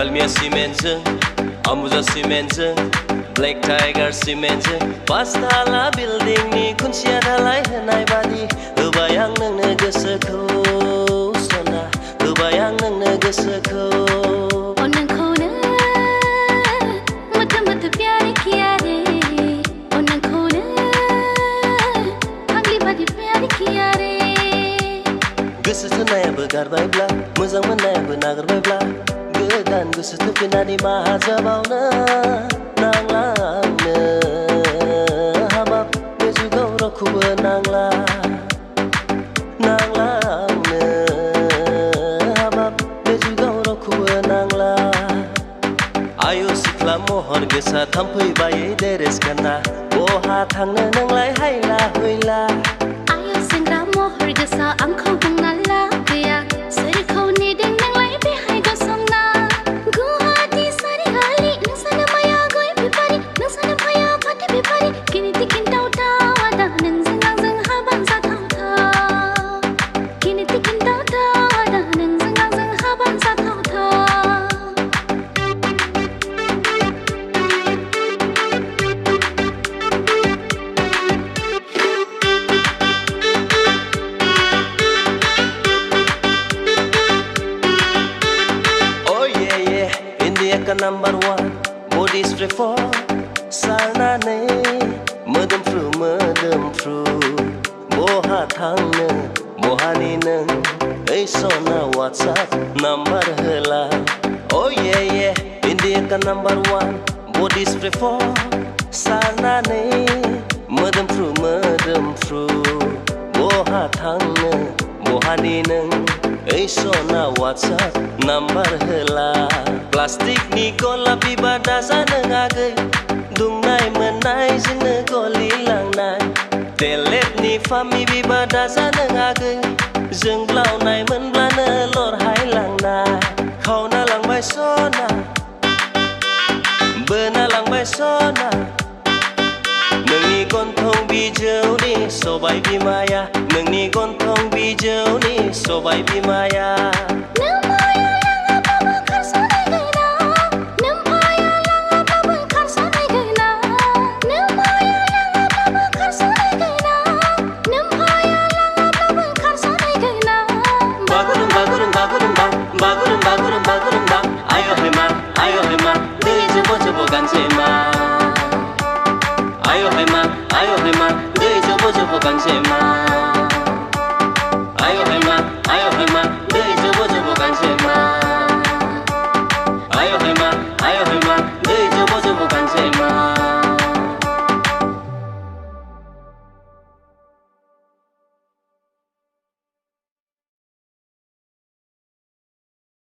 달미아 시멘즈 아무자 시멘즈 Black Tiger 시멘즈 파스탈라 빌딩니 군시야 달라이 해나이 바디 의바양 능느 गोसोखौ सना 의바양 능느 गोसोखौ गोसो थोनायाबो गारबायब्ला मोजां मोननायाबो नागारबायब्ला गोदान गोसो थोफिननानै मा जाबावनो नांला आंनो हाबाब बे जुगाव रावखौबो नांला नांला आंनो हाबाब बे जुगाव रावखौबो नांला आयु सिख्ला महर गोसा थाम्फै बायै देरेस गानना बहा थांनो नोंलाय हायला हुइला आयु सेंग्रा महर गोसा आंखौ बुंनाला गैया सोरखौ नेदों नोंलाय बेहाय गसंना गुवाहाटी सारिआलि नोंसानो माया गय बेफारि नोंसानो माया फाथो बेफारि किनिति खिन्थावथाव आदा नोंजों आंजों हाबा जाथावथाव किनिति खिन्थावथाव आदा नोंजों आंजों हाबा जाथावथाव Number one, body spray for sarnane मोदोमफ्रु बहा थांनो बहानि नों ओइ सना WhatsApp नाम्बार होला Oh yeah yeah India number one body spray for sarnane मोदोमफ्रु बहा थांनो बहानि नों ओइ सना WhatsApp नाम्बार होला प्लास्टिकनि गलापि बादा जानो आगै दुंनाय मोननायजोंनो गलिलांनाय टेलेटनि फामि बिबादा जानो आगै जोंब्लावनाय मोनब्लानो लरहायलांनाय खावना लांबाय सना बोना लांबाय सना नोंनि गन्थं बिजौनि सबाय बिमाया नोंनि गन्थं बिजौनि सबाय बिमाया Ayo hai ma, दै जब जब गांसे मा